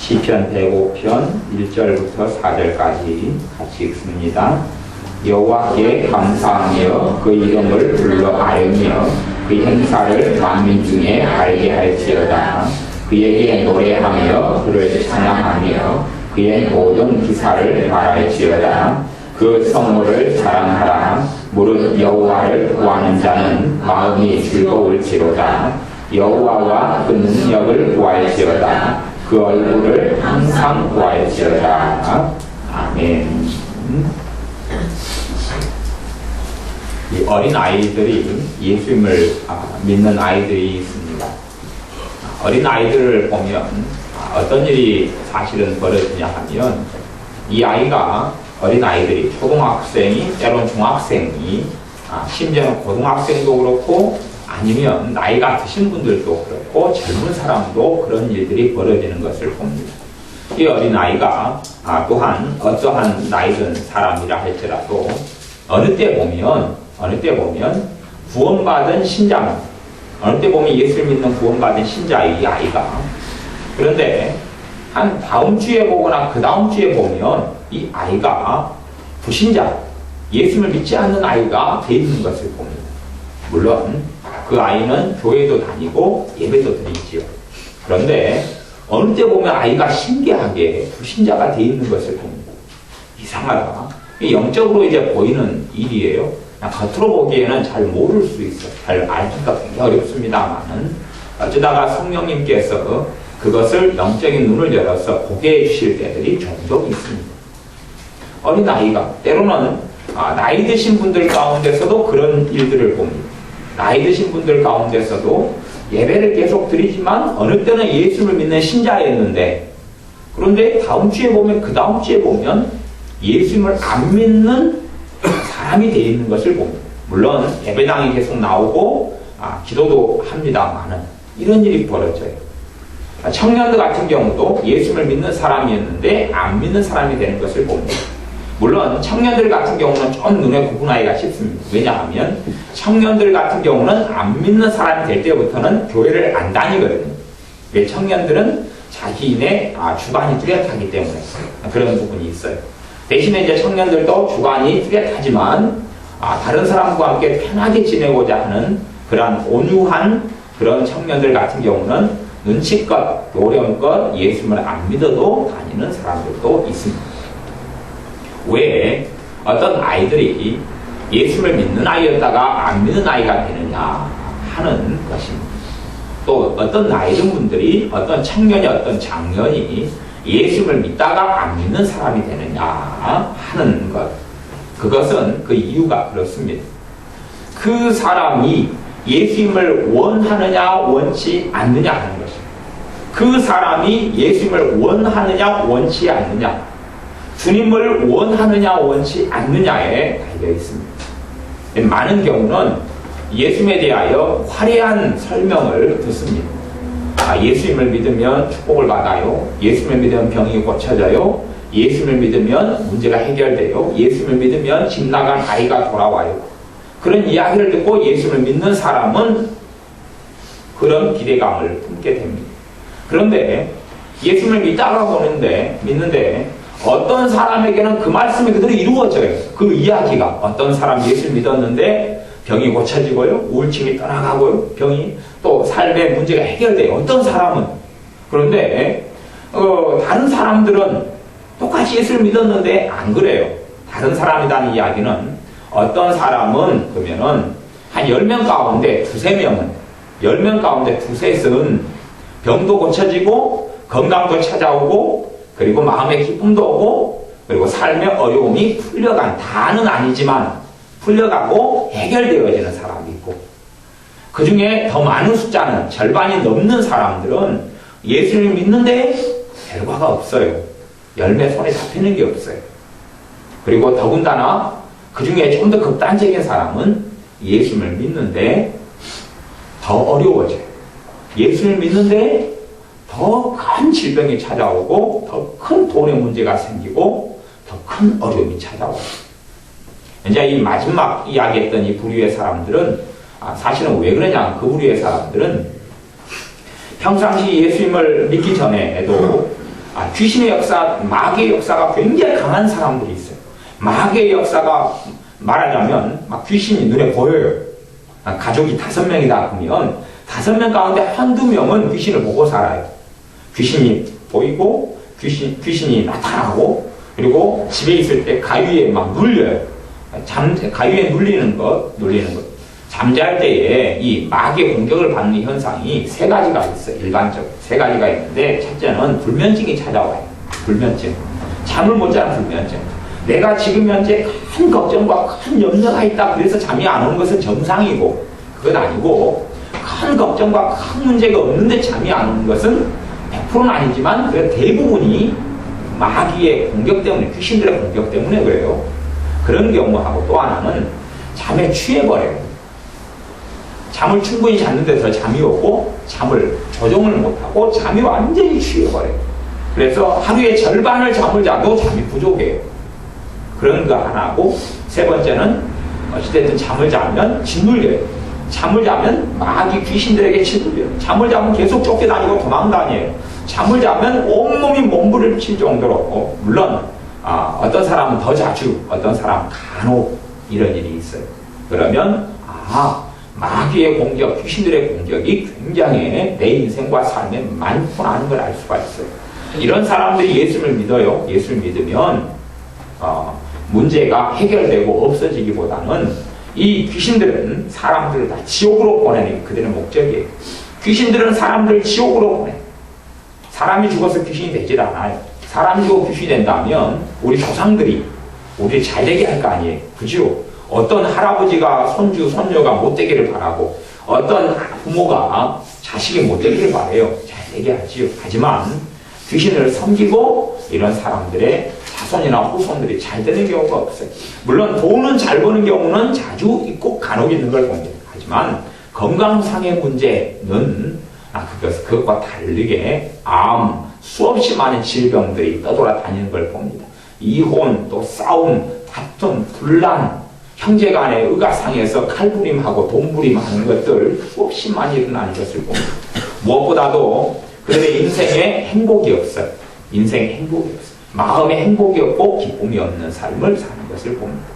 시편 105편 1절부터 4절까지 같이 읽습니다. 여호와께 감사하며 그 이름을 불러 아뢰며 그 행사를 만민 중에 알게 할지어다. 그에게 노래하며 그를 찬양하며 그의 모든 기사를 말할지어다. 그 성물을 자랑하라. 무릇 여호와를 구하는 자는 마음이 즐거울지로다. 여호와와 그 능력을 구할지어다. 그 얼굴을 항상 구할지어다. 아멘. 이 어린 아이들이 예수님을 믿는 아이들이 있습니다. 어린 아이들을 보면 어떤 일이 사실은 벌어지냐 하면 이 아이가 어린 아이들이 초등학생이 때론 중학생이 심지어는 고등학생도 그렇고 아니면 나이가 드신 분들도 그렇고 젊은 사람도 그런 일들이 벌어지는 것을 봅니다. 이 어린 아이가 또한 어떠한 나이 든 사람이라 할지라도 어느 때 보면 구원받은 신자는 어느 때 보면 예수를 믿는 구원받은 신자의 이 아이가 그런데 한 다음 주에 보거나 그 다음 주에 보면 이 아이가 불신자 예수를 믿지 않는 아이가 되어 있는 것을 봅니다. 물론 그 아이는 교회도 다니고 예배도 드리지요. 그런데 어느 때 보면 아이가 신기하게 불신자가 되어 있는 것을 봅니다. 이상하다. 영적으로 이제 보이는 일이에요. 그냥 겉으로 보기에는 잘 모를 수 있어요. 잘 알기가 굉장히 어렵습니다만은 어쩌다가 성령님께서 그것을 영적인 눈을 열어서 보게 해주실 때들이 종종 있습니다. 어린 아이가 때로는 나이 드신 분들 가운데서도 그런 일들을 봅니다. 나이 드신 분들 가운데서도 예배를 계속 드리지만 어느 때는 예수를 믿는 신자였는데 그런데 다음 주에 보면 그 다음 주에 보면 예수님을 안 믿는 사람이 되어 있는 것을 봅니다. 물론 예배당이 계속 나오고 기도도 합니다만은 이런 일이 벌어져요. 청년들 같은 경우도 예수를 믿는 사람이었는데 안 믿는 사람이 되는 것을 봅니다. 물론 청년들 같은 경우는 좀 눈에 구분하기가 쉽습니다. 왜냐하면 청년들 같은 경우는 안 믿는 사람이 될 때부터는 교회를 안 다니거든요. 왜 청년들은 자기인의 주관이 뚜렷하기 때문에 그런 부분이 있어요. 대신에 이제 청년들도 주관이 뚜렷하지만 다른 사람과 함께 편하게 지내고자 하는 그런 온유한 그런 청년들 같은 경우는 눈치껏 노령껏 예수님을 안 믿어도 다니는 사람들도 있습니다. 왜 어떤 아이들이 예수를 믿는 아이였다가 안 믿는 아이가 되느냐 하는 것입니다. 또 어떤 나이 든 분들이 어떤 청년이 어떤 장년이 예수를 믿다가 안 믿는 사람이 되느냐 하는 것. 그것은 그 이유가 그렇습니다. 그 사람이 예수님을 원하느냐 원치 않느냐 하는 것입니다. 그 사람이 예수님을 원하느냐 원치 않느냐 주님을 원하느냐 원치 않느냐에 달려 있습니다. 많은 경우는 예수님에 대하여 화려한 설명을 듣습니다. 예수님을 믿으면 축복을 받아요. 예수님을 믿으면 병이 고쳐져요. 예수님을 믿으면 문제가 해결돼요. 예수님을 믿으면 집 나간 아이가 돌아와요. 그런 이야기를 듣고 예수님을 믿는 사람은 그런 기대감을 품게 됩니다. 그런데 예수님을 믿다가 믿는데 어떤 사람에게는 그 말씀이 그대로 이루어져요. 그 이야기가 어떤 사람 예수를 믿었는데 병이 고쳐지고요. 우울증이 떠나가고요. 병이 또 삶의 문제가 해결돼요. 어떤 사람은. 그런데 다른 사람들은 똑같이 예수를 믿었는데 안 그래요. 다른 사람이라는 이야기는 어떤 사람은 그러면은 한 10명 가운데 2~3명은 10명 가운데 2~3은 병도 고쳐지고 건강도 찾아오고 그리고 마음의 기쁨도 오고 그리고 삶의 어려움이 풀려간 다는 아니지만 풀려가고 해결되어지는 사람이 있고 그 중에 더 많은 숫자는 절반이 넘는 사람들은 예수를 믿는데 결과가 없어요. 열매 손에 잡히는 게 없어요. 그리고 더군다나 그 중에 좀 더 극단적인 사람은 예수를 믿는데 더 어려워져요. 예수를 믿는데 더 큰 질병이 찾아오고 더 큰 돈의 문제가 생기고 더 큰 어려움이 찾아오고 이제 이 마지막 이야기했던 이 부류의 사람들은 사실은 왜 그러냐 그 부류의 사람들은 평상시 예수님을 믿기 전에도 귀신의 역사, 마귀의 역사가 굉장히 강한 사람들이 있어요. 마귀의 역사가 말하자면 막 귀신이 눈에 보여요. 가족이 5명이다 그러면 5명 가운데 한두 명은 귀신을 보고 살아요. 귀신이 보이고 귀신이 나타나고 그리고 집에 있을 때 가위에 막 눌려요. 가위에 눌리는 것. 잠잘 때에 이 마귀의 공격을 받는 현상이 3가지가 있어요. 일반적으로 3가지가 있는데 첫째는 불면증이 찾아와요. 불면증. 잠을 못 자는 불면증. 내가 지금 현재 큰 걱정과 큰 염려가 있다. 그래서 잠이 안 오는 것은 정상이고 그건 아니고 큰 걱정과 큰 문제가 없는데 잠이 안 오는 것은 100%는 아니지만 대부분이 마귀의 공격 때문에 귀신들의 공격 때문에 그래요. 그런 경우하고 또 하나는 잠에 취해버려요. 잠을 충분히 잤는데 더 잠이 오고 잠을 조정을 못하고 잠이 완전히 취해버려요. 그래서 하루에 절반을 잠을 자도 잠이 부족해요. 그런 거 하나고 3번째는 어찌됐든 잠을 자면 짓눌려요. 잠을 자면 마귀 귀신들에게 짓눌려요. 잠을 자면 계속 쫓겨다니고 도망다녀요. 잠을 자면 온몸이 몸부림칠 정도로 물론 어떤 사람은 더 자주 어떤 사람은 간혹 이런 일이 있어요. 그러면 마귀의 공격, 귀신들의 공격이 굉장히 내 인생과 삶에 많구나 하는 걸 알 수가 있어요. 이런 사람들이 예수를 믿어요. 예수를 믿으면 문제가 해결되고 없어지기보다는 이 귀신들은 사람들을 다 지옥으로 보내는 게 그들의 목적이에요. 귀신들은 사람들을 지옥으로 보내. 사람이 죽어서 귀신이 되질 않아요. 사람이 죽어 귀신이 된다면 우리 조상들이 우리를 잘 되게 할 거 아니에요. 그죠? 어떤 할아버지가 손주, 손녀가 못되기를 바라고 어떤 부모가 자식이 못되기를 바라요. 잘 되게 하지요. 하지만 귀신을 섬기고 이런 사람들의 자손이나 후손들이 잘 되는 경우가 없어요. 물론 돈은 잘 버는 경우는 자주 있고 간혹 있는 걸 봅니다. 하지만 건강상의 문제는 그것과 다르게 암, 수없이 많은 질병들이 떠돌아다니는 걸 봅니다. 이혼, 또 싸움, 다툼, 분란, 형제간의 의가상에서 칼부림하고 돈부림하는 것들 수없이 많이 일어나는 것을 봅니다. 무엇보다도 그들의 인생에 행복이 없어요. 인생에 행복이 없어요. 마음에 행복이 없고 기쁨이 없는 삶을 사는 것을 봅니다.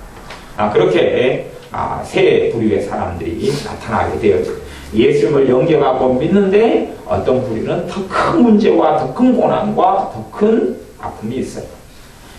그렇게 3부류의 사람들이 나타나게 되어져 예수님을 영접하고 믿는데 어떤 부류는 더 큰 문제와 더 큰 고난과 더 큰 아픔이 있어요.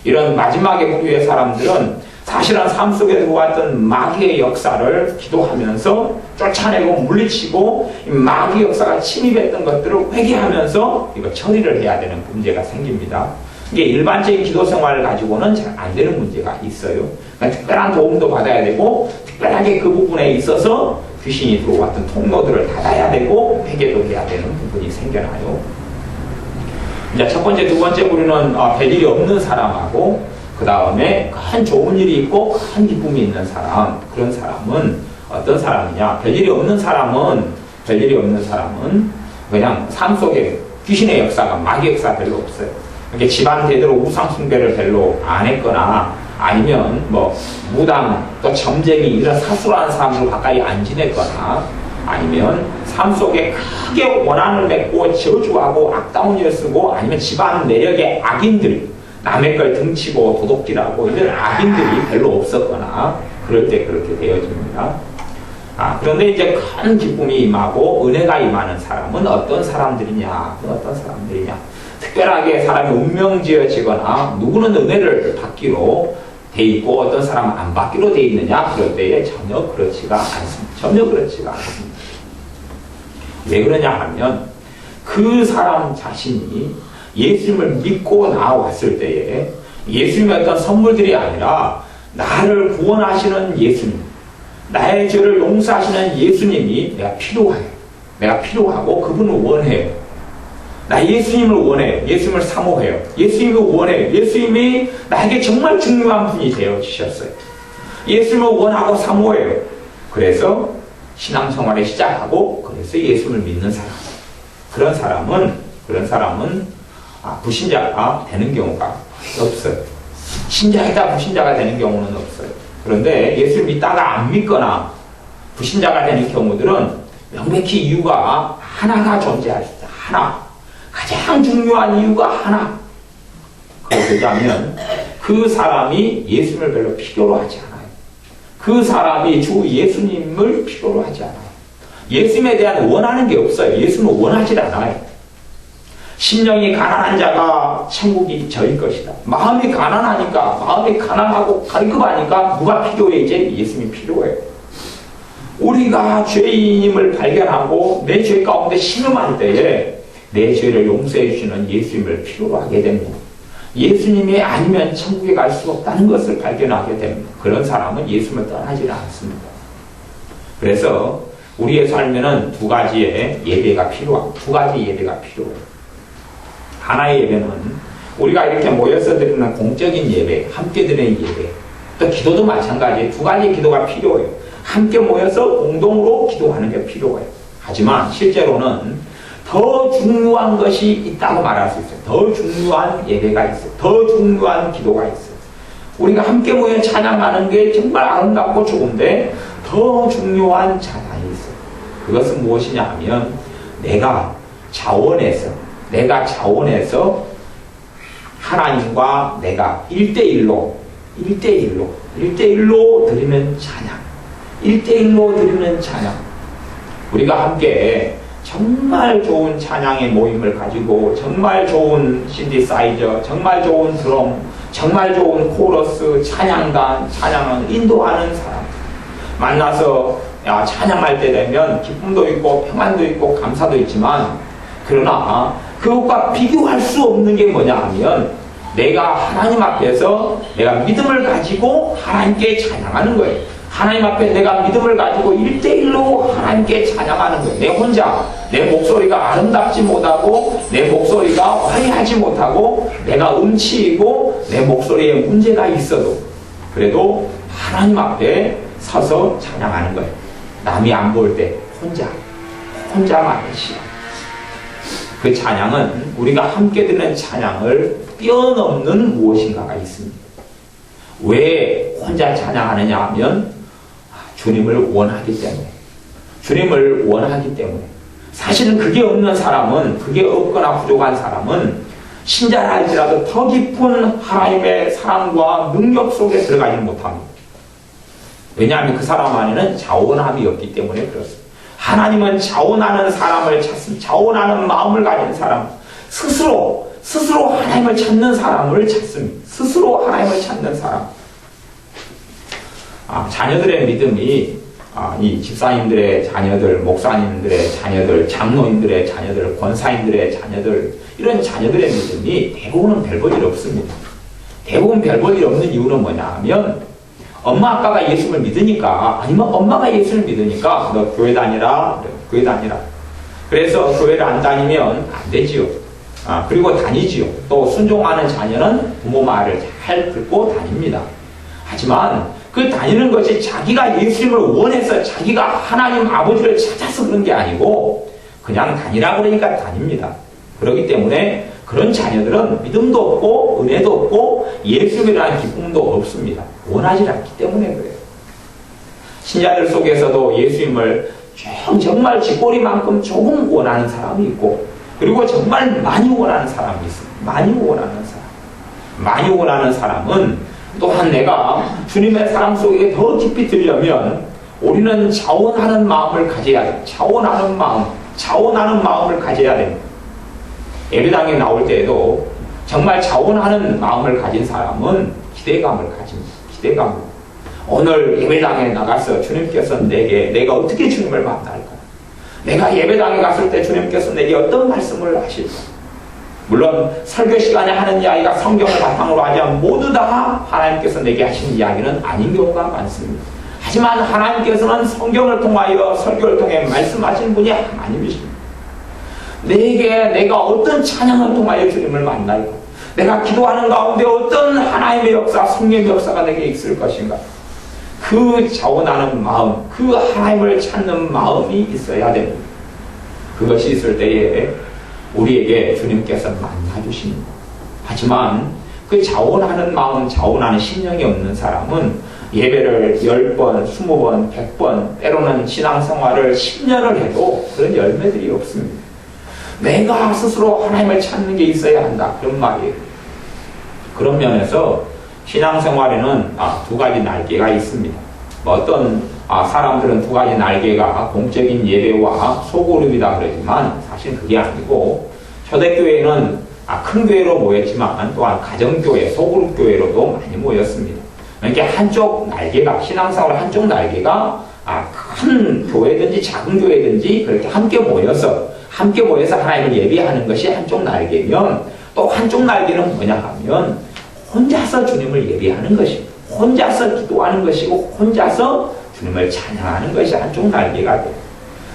이런 마지막의 부류의 사람들은 사실은 삶 속에 보았던 마귀의 역사를 기도하면서 쫓아내고 물리치고 마귀 역사가 침입했던 것들을 회개하면서 이거 처리를 해야 되는 문제가 생깁니다. 이게 일반적인 기도 생활을 가지고는 잘 안 되는 문제가 있어요. 그러니까 특별한 도움도 받아야 되고 특별하게 그 부분에 있어서 귀신이 들어왔던 통로들을 닫아야 되고 회개도 해야 되는 부분이 생겨나요. 이제 첫 번째, 두 번째 부류는 별일이 없는 사람하고 그 다음에 큰 좋은 일이 있고 큰 기쁨이 있는 사람. 그런 사람은 어떤 사람이냐? 별일이 없는 사람은 그냥 삶 속에 귀신의 역사가 마귀 역사 별로 없어요. 이렇게 집안 대대로 우상 숭배를 별로 안 했거나 아니면 무당 또 점쟁이 이런 사수라는 사람들 가까이 안 지냈거나 아니면 삶 속에 크게 원한을 맺고 저주하고 악다운 일을 쓰고 아니면 집안 내력의 악인들이 남의 걸 등치고 도둑질하고 이런 악인들이 별로 없었거나 그럴 때 그렇게 되어집니다. 그런데 이제 큰 기쁨이 임하고 은혜가 임하는 사람은 어떤 사람들이냐? 특별하게 사람이 운명지어지거나 누구는 은혜를 받기로 돼 있고 어떤 사람은 안 받기로 돼 있느냐? 그럴 때에 전혀 그렇지가 않습니다. 왜 그러냐 하면 그 사람 자신이 예수님을 믿고 나왔을 때에 예수님의 어떤 선물들이 아니라 나를 구원하시는 예수님, 나의 죄를 용서하시는 예수님이 내가 필요하고 그분을 원해요. 나 예수님을 원해요. 예수님을 사모해요. 예수님을 원해요. 예수님이 나에게 정말 중요한 분이 되어주셨어요. 예수님을 원하고 사모해요. 그래서 신앙생활을 시작하고 그래서 예수님을 믿는 사람. 그런 사람은 불신자가 되는 경우가 없어요. 신자이다 불신자가 되는 경우는 없어요. 그런데 예수를 믿다가 안 믿거나 불신자가 되는 경우들은 명백히 이유가 하나가 존재할 수 있다. 가장 중요한 이유가 하나. 그러자면 그 사람이 예수님을 별로 필요로 하지 않아요. 그 사람이 주 예수님을 필요로 하지 않아요. 예수님에 대한 원하는 게 없어요. 예수님은 원하지 않아요. 심령이 가난한 자가 천국이 저일 것이다. 마음이 가난하니까, 마음이 가난하고 갈급하니까 누가 필요해? 이제 예수님이 필요해요. 우리가 죄인임을 발견하고 내 죄 가운데 신음할 때에 내 죄를 용서해 주시는 예수님을 필요로 하게 됩니다. 예수님이 아니면 천국에 갈 수 없다는 것을 발견하게 됩니다. 그런 사람은 예수님을 떠나지 않습니다. 그래서 우리의 삶에는 두 가지의 예배가 필요합니다. 두 가지 예배가 필요해요. 하나의 예배는 우리가 이렇게 모여서 드리는 공적인 예배, 함께 드리는 예배, 또 기도도 마찬가지예요. 두 가지의 기도가 필요해요. 함께 모여서 공동으로 기도하는 게 필요해요. 하지만 실제로는 더 중요한 것이 있다고 말할 수 있어요. 더 중요한 예배가 있어요. 더 중요한 기도가 있어요. 우리가 함께 모여 찬양하는 게 정말 아름답고 좋은데 더 중요한 찬양이 있어요. 그것은 무엇이냐 하면 내가 자원해서 하나님과 내가 1대1로 드리는 찬양. 1대1로 드리는 찬양. 우리가 함께 정말 좋은 찬양의 모임을 가지고 정말 좋은 신디사이저, 정말 좋은 드럼, 정말 좋은 코러스, 찬양단, 찬양을 인도하는 사람 만나서 찬양할 때 되면 기쁨도 있고 평안도 있고 감사도 있지만 그러나 그것과 비교할 수 없는 게 뭐냐 하면 내가 하나님 앞에서 내가 믿음을 가지고 하나님께 찬양하는 거예요. 하나님 앞에 내가 믿음을 가지고 1대1로 하나님께 찬양하는 거예요. 내 혼자 내 목소리가 아름답지 못하고 내 목소리가 화려하지 못하고 내가 음치이고 내 목소리에 문제가 있어도 그래도 하나님 앞에 서서 찬양하는 거예요. 남이 안 볼 때 혼자만의 시간. 그 찬양은 우리가 함께 듣는 찬양을 뛰어넘는 무엇인가가 있습니다. 왜 혼자 찬양하느냐 하면 주님을 원하기 때문에 사실은 그게 없는 사람은 그게 없거나 부족한 사람은 신자라 할지라도 더 깊은 하나님의 사랑과 능력 속에 들어가지 못합니다. 왜냐하면 그 사람 안에는 자원함이 없기 때문에 그렇습니다. 하나님은 자원하는 사람을 찾습니다. 자원하는 마음을 가진 사람, 스스로 하나님을 찾는 사람을 찾습니다. 스스로 하나님을 찾는 사람. 자녀들의 믿음이 이 집사님들의 자녀들, 목사님들의 자녀들, 장로님들의 자녀들, 권사님들의 자녀들 이런 자녀들의 믿음이 대부분은 별 볼 일 없습니다. 대부분 별 볼 일 없는 이유는 뭐냐 하면 엄마 아빠가 예수를 믿으니까 아니면 엄마가 예수를 믿으니까 너 교회 다니라. 그래서 교회를 안 다니면 안 되지요. 그리고 다니지요. 또 순종하는 자녀는 부모 말을 잘 듣고 다닙니다. 하지만 그 다니는 것이 자기가 예수님을 원해서 자기가 하나님 아버지를 찾아서 그런 게 아니고 그냥 다니라 그러니까 다닙니다. 그렇기 때문에 그런 자녀들은 믿음도 없고 은혜도 없고 예수님이라는 기쁨도 없습니다. 원하지 않기 때문에 그래요. 신자들 속에서도 예수님을 정말 쥐꼬리만큼 조금 원하는 사람이 있고 그리고 정말 많이 원하는 사람이 있습니다. 많이 원하는 사람은 또한 내가 주님의 사랑 속에 더 깊이 들려면 우리는 자원하는 마음을 가져야 돼. 자원하는 마음을 가져야 됩니다. 예배당에 나올 때에도 정말 자원하는 마음을 가진 사람은 기대감을 가집니다. 오늘 예배당에 나가서 주님께서 내가 어떻게 주님을 만날까? 내가 예배당에 갔을 때 주님께서 내게 어떤 말씀을 하실까? 물론 설교 시간에 하는 이야기가 성경을 바탕으로 하지만 모두 다 하나님께서 내게 하시는 이야기는 아닌 경우가 많습니다. 하지만 하나님께서는 성경을 통하여 설교를 통해 말씀하시는 분이 하나님이십니다. 내가 어떤 찬양을 통하여 주님을 만날까? 내가 기도하는 가운데 어떤 하나님의 역사, 성령의 역사가 내게 있을 것인가? 그 자원하는 마음, 그 하나님을 찾는 마음이 있어야 됩니다. 그것이 있을 때에 우리에게 주님께서 만나주십니다. 하지만 그 자원하는 마음, 자원하는 심령이 없는 사람은 예배를 10번, 20번, 100번, 때로는 신앙생활을 10년을 해도 그런 열매들이 없습니다. 내가 스스로 하나님을 찾는 게 있어야 한다. 그런 말이에요. 그런 면에서 신앙생활에는 두 가지 날개가 있습니다. 어떤 사람들은 두 가지 날개가 공적인 예배와 소그룹이다 그러지만 사실 그게 아니고 초대교회는 큰 교회로 모였지만 또한 가정교회, 소그룹교회로도 많이 모였습니다. 그러니까 한쪽 날개가, 신앙생활 한쪽 날개가 큰 교회든지 작은 교회든지 그렇게 함께 모여서 하나님을 예배하는 것이 한쪽 날개면, 또 한쪽 날개는 뭐냐 하면 혼자서 주님을 예배하는 것이고 혼자서 기도하는 것이고 혼자서 주님을 찬양하는 것이 한쪽 날개가 돼요.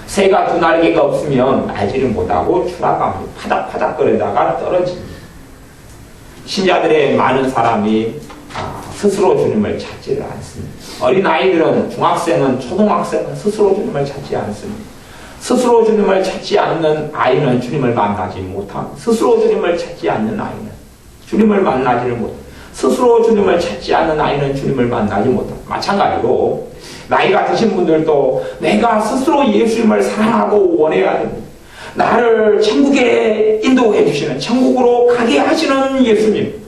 새가 두 날개가 없으면 날지를 못하고 추락하고 파닥파닥거리다가 떨어집니다. 신자들의 많은 사람이 스스로 주님을 찾지를 않습니다. 어린아이들은, 중학생은, 초등학생은 스스로 주님을 찾지 않습니다. 스스로 주님을 찾지 않는 아이는 주님을 만나지 못합니다. 스스로 주님을 찾지 않는 아이는 주님을 만나지를 못합니다. 스스로 주님을 찾지 않는 아이는 주님을 만나지 못합니다. 마찬가지로 나이가 드신 분들도 내가 스스로 예수님을 사랑하고 원해야 됩니다. 나를 천국에 인도해 주시는, 천국으로 가게 하시는 예수님,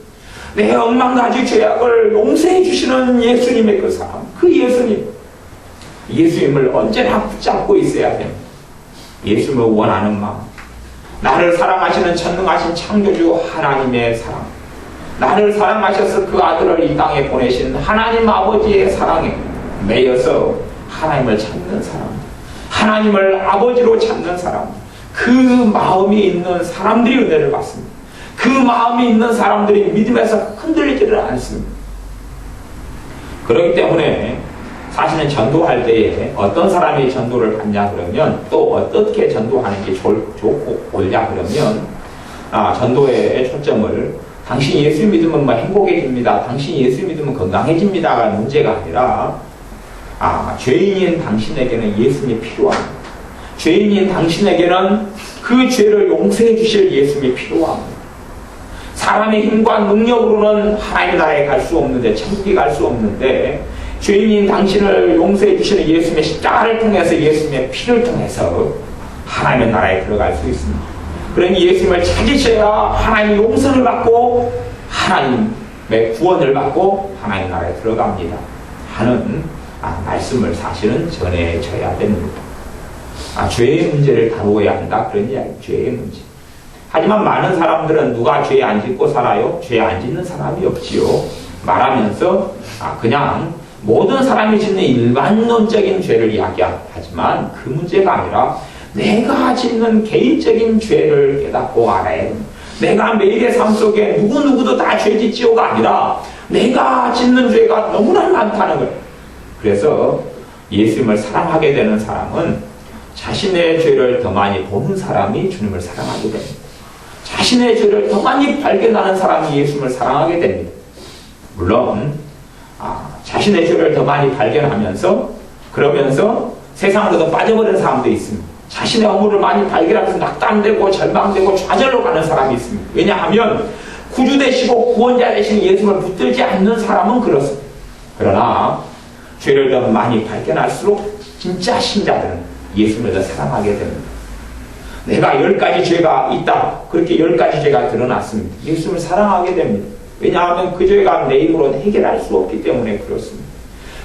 내 억만가지 죄악을 용서해 주시는 예수님의 그 사랑, 그 예수님을 언제나 붙잡고 있어야 됩니다. 예수님을 원하는 마음, 나를 사랑하시는 전능하신 창조주 하나님의 사랑, 나를 사랑하셔서 그 아들을 이 땅에 보내신 하나님 아버지의 사랑에 매여서 하나님을 찾는 사람, 하나님을 아버지로 찾는 사람, 그 마음이 있는 사람들이 은혜를 받습니다. 그 마음이 있는 사람들이 믿음에서 흔들리지를 않습니다. 그렇기 때문에 사실은 전도할 때에 어떤 사람이 전도를 받냐 그러면, 또 어떻게 전도하는 게 좋고 옳냐 그러면, 전도의 초점을 당신 예수 믿으면 행복해집니다, 당신 예수 믿으면 건강해집니다가 문제가 아니라 죄인인 당신에게는 예수님이 필요합니다. 죄인인 당신에게는 그 죄를 용서해 주실 예수님이 필요합니다. 사람의 힘과 능력으로는 하나님의 나라에 갈 수 없는데, 천국에 갈 수 없는데, 죄인인 당신을 용서해 주시는 예수님의 십자가를 통해서, 예수님의 피를 통해서 하나님의 나라에 들어갈 수 있습니다. 그러니 예수님을 찾으셔야 하나님의 용서를 받고 하나님의 구원을 받고 하나님의 나라에 들어갑니다 하는 말씀을 사실은 전해줘야 됩니다. 죄의 문제를 다루어야 한다, 그런 이야기. 죄의 문제. 하지만 많은 사람들은 누가 죄 안 짓고 살아요? 죄 안 짓는 사람이 없지요. 말하면서 그냥 모든 사람이 짓는 일반론적인 죄를 이야기하지만 그 문제가 아니라 내가 짓는 개인적인 죄를 깨닫고 알아야 됩니다. 내가 매일의 삶 속에 누구누구도 다 죄 짓지요가 아니라 내가 짓는 죄가 너무나 많다는 거예요. 그래서 예수님을 사랑하게 되는 사람은 자신의 죄를 더 많이 보는 사람이 주님을 사랑하게 됩니다. 자신의 죄를 더 많이 발견하는 사람이 예수님을 사랑하게 됩니다. 물론 자신의 죄를 더 많이 발견하면서 그러면서 세상으로도 빠져버리는 사람도 있습니다. 자신의 허물을 많이 발견하면서 낙담되고 절망되고 좌절로 가는 사람이 있습니다. 왜냐하면 구주 되시고 구원자 되시는 예수님을 붙들지 않는 사람은 그렇습니다. 그러나 죄를 더 많이 발견할수록 진짜 신자들은 예수님을 더 사랑하게 됩니다. 내가 10가지 죄가 있다, 그렇게 10가지 죄가 드러났습니다. 예수님을 사랑하게 됩니다. 왜냐하면 그 죄가 내 힘으로는 해결할 수 없기 때문에 그렇습니다.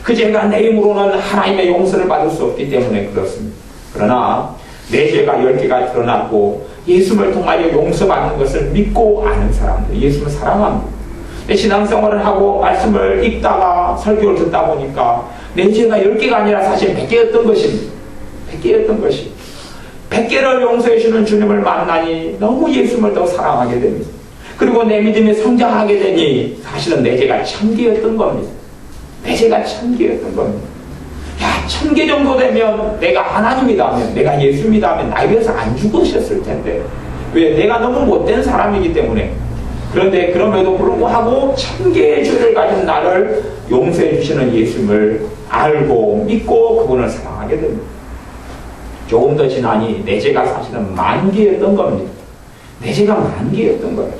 그 죄가 내 힘으로는 하나님의 용서를 받을 수 없기 때문에 그렇습니다. 그러나 내 죄가 10개가 드러났고 예수님을 통하여 용서받는 것을 믿고 아는 사람들, 예수님을 사랑합니다. 내 신앙생활을 하고 말씀을 읽다가 설교를 듣다 보니까 내 죄가 10개가 아니라 사실 100개였던 것입니다. 100개였던 것이 100개를 용서해 주는 주님을 만나니 너무 예수님을 더 사랑하게 됩니다. 그리고 내 믿음이 성장하게 되니 사실은 내 죄가 1000개였던 겁니다. 내 죄가 1000개였던 겁니다. 야, 1000개 정도 되면 내가 하나님이다면, 내가 예수님이다면 나에 비해서 안 죽으셨을 텐데, 왜? 내가 너무 못된 사람이기 때문에. 그런데 그럼에도 불구하고 1000개의 죄를 가진 나를 용서해 주시는 예수님을 알고 믿고 그분을 사랑하게 됩니다. 조금 더 지나니 내 죄가 사실은 10,000개였던 겁니다. 내 죄가 10,000개였던 거예요.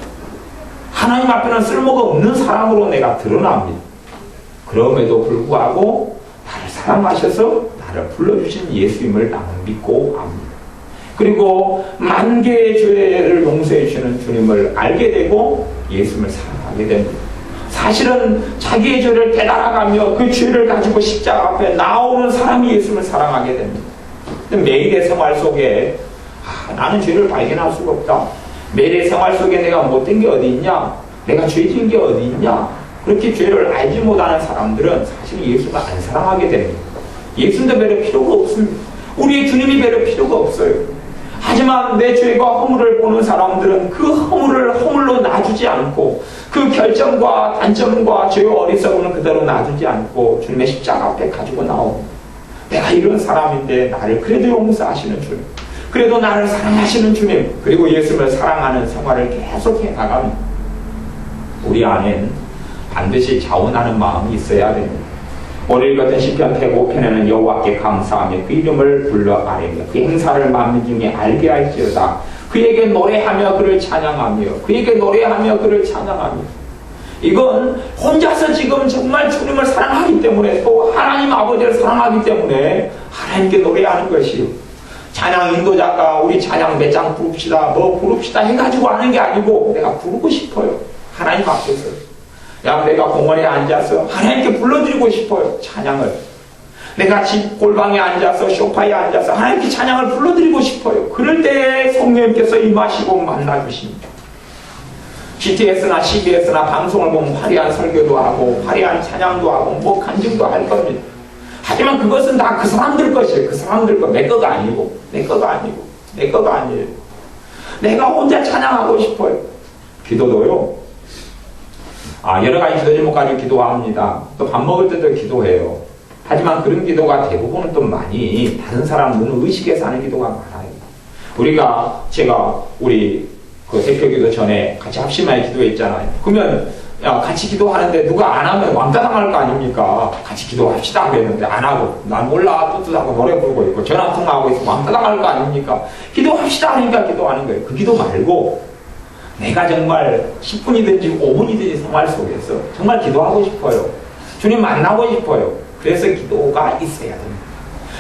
하나님 앞에는 쓸모가 없는 사람으로 내가 드러납니다. 그럼에도 불구하고 나를 사랑하셔서 나를 불러주신 예수님을 나는 믿고 압니다. 그리고 10,000개의 죄를 용서해 주시는 주님을 알게 되고 예수님을 사랑하게 됩니다. 사실은 자기의 죄를 깨달아가며 그 죄를 가지고 십자가 앞에 나오는 사람이 예수님을 사랑하게 됩니다. 매일의 생활 속에 나는 죄를 발견할 수가 없다. 매일의 생활 속에 내가 못된 게 어디 있냐? 내가 죄진 게 어디 있냐? 그렇게 죄를 알지 못하는 사람들은 사실 예수가 안 사랑하게 됩니다. 예수님도 별로 필요가 없습니다. 우리의 주님이 별로 필요가 없어요. 하지만 내 죄과 허물을 보는 사람들은 그 허물을 허물로 놔주지 않고 그 결점과 단점과 죄와 어리석음을 그대로 놔두지 않고 주님의 십자가 앞에 가지고 나옵니다. 내가 이런 사람인데 나를 그래도 용서하시는 주님, 그래도 나를 사랑하시는 주님, 그리고 예수님을 사랑하는 생활을 계속해 나갑니다. 우리 안엔 반드시 자원하는 마음이 있어야 됩니다. 오늘 읽었던 시편 105편에는 여호와께 감사하며 그 이름을 불러 아뢰며 그 행사를 만민 중에 알게 할지어다. 그에게 노래하며 그를 찬양하며 그에게 노래하며 그를 찬양하며. 이건 혼자서 지금 정말 주님을 사랑하기 때문에 또 하나님 아버지를 사랑하기 때문에 하나님께 노래하는 것이 찬양 인도자가 우리 찬양 몇 장 부릅시다 뭐 부릅시다 해가지고 하는 게 아니고 내가 부르고 싶어요. 하나님 앞에서 내가 공원에 앉아서 하나님께 불러드리고 싶어요. 찬양을 내가 집 골방에 앉아서 소파에 앉아서 하나님께 찬양을 불러드리고 싶어요. 그럴 때 성령님께서 임하시고 만나주십니다. GTS나 CBS나 방송을 보면 화려한 설교도 하고 화려한 찬양도 하고 뭐 간증도 할 겁니다. 하지만 그것은 다 그 사람들 것이에요. 그 사람들 것, 내 거가 아니고 내 거가 아니고 내 거가 아니에요. 내가 혼자 찬양하고 싶어요. 기도도요, 여러 가지 기도 제목 가지고 기도합니다. 또 밥 먹을 때도 기도해요. 하지만 그런 기도가 대부분은 또 많이 다른 사람 눈을 의식해서 하는 기도가 많아요. 제가 우리 그 대표기도 전에 같이 합심하에 기도했잖아요. 그러면 같이 기도하는데 누가 안 하면 왕따 당할 거 아닙니까? 같이 기도합시다 그랬는데 안 하고 난 몰라 뚜뚜하고 노래 부르고 있고 전화 통화하고 있으면 왕따 당할 거 아닙니까? 기도합시다 하니까 기도하는 거예요. 그 기도 말고 내가 정말 10분이든지 5분이든지 생활 속에서 정말 기도하고 싶어요. 주님 만나고 싶어요. 그래서 기도가 있어야 됩니다.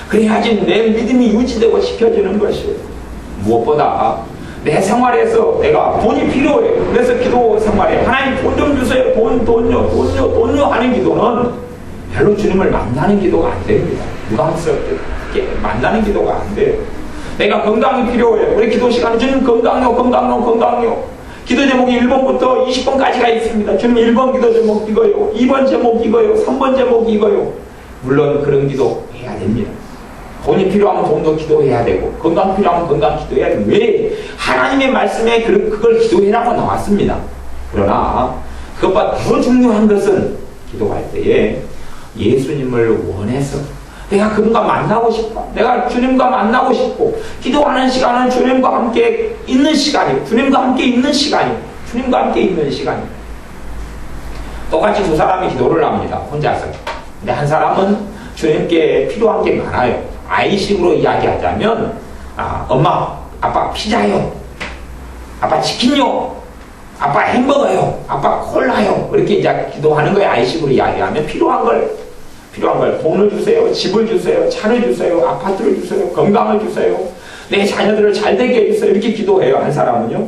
그래야지 내 믿음이 유지되고 지켜지는 것이에요. 무엇보다 내 생활에서 내가 돈이 필요해요. 그래서 기도 생활에 하나님 돈 좀 주세요. 돈요 하는 기도는 별로 주님을 만나는 기도가 안 됩니다. 무감스럽게 만나는 기도가 안 돼요. 내가 건강이 필요해요. 우리 기도 시간에 주님 건강요. 기도 제목이 1번부터 20번까지가 있습니다. 주님 1번 기도 제목 이거요. 2번 제목 이거요. 3번 제목 이거요. 물론 그런 기도 해야 됩니다. 돈이 필요하면 돈도 기도해야 되고 건강 필요하면 건강 기도해야 되고 왜? 하나님의 말씀에 그걸 기도해라고 나왔습니다. 그러나 그것보다 더 중요한 것은 기도할 때에 예수님을 원해서 내가 그분과 만나고 싶어. 내가 주님과 만나고 싶고 기도하는 시간은 주님과 함께 있는 시간이고 주님과 함께 있는 시간이고 주님과 함께 있는 시간이고 똑같이 두 사람이 기도를 합니다. 혼자서. 근데 한 사람은 주님께 필요한 게 많아요. 아이식으로 이야기하자면 엄마, 아빠 피자요. 아빠 치킨요. 아빠 햄버거요. 아빠 콜라요. 이렇게 이제 기도하는 거예요. 아이식으로 이야기하면 필요한 걸 돈을 주세요. 집을 주세요. 차를 주세요. 아파트를 주세요. 건강을 주세요. 내 자녀들을 잘 되게 해주세요. 이렇게 기도해요. 한 사람은요.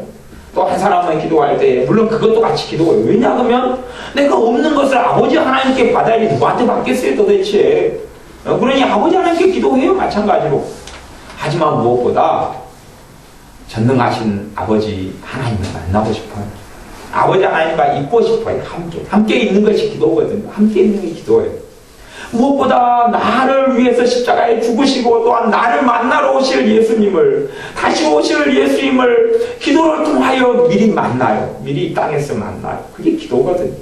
또 한 사람은 기도할 때 물론 그것도 같이 기도해요. 왜냐하면 내가 없는 것을 아버지 하나님께 받아야지 누구한테 받겠어요 도대체. 그러니 아버지 하나님께 기도해요. 마찬가지로. 하지만 무엇보다 전능하신 아버지 하나님을 만나고 싶어요. 아버지 하나님과 있고 싶어요. 함께 있는 것이 기도거든요. 함께 있는 게 기도예요. 무엇보다 나를 위해서 십자가에 죽으시고 또한 나를 만나러 오실 예수님을 다시 오실 예수님을 기도를 통하여 미리 만나요. 미리 이 땅에서 만나요. 그게 기도거든요.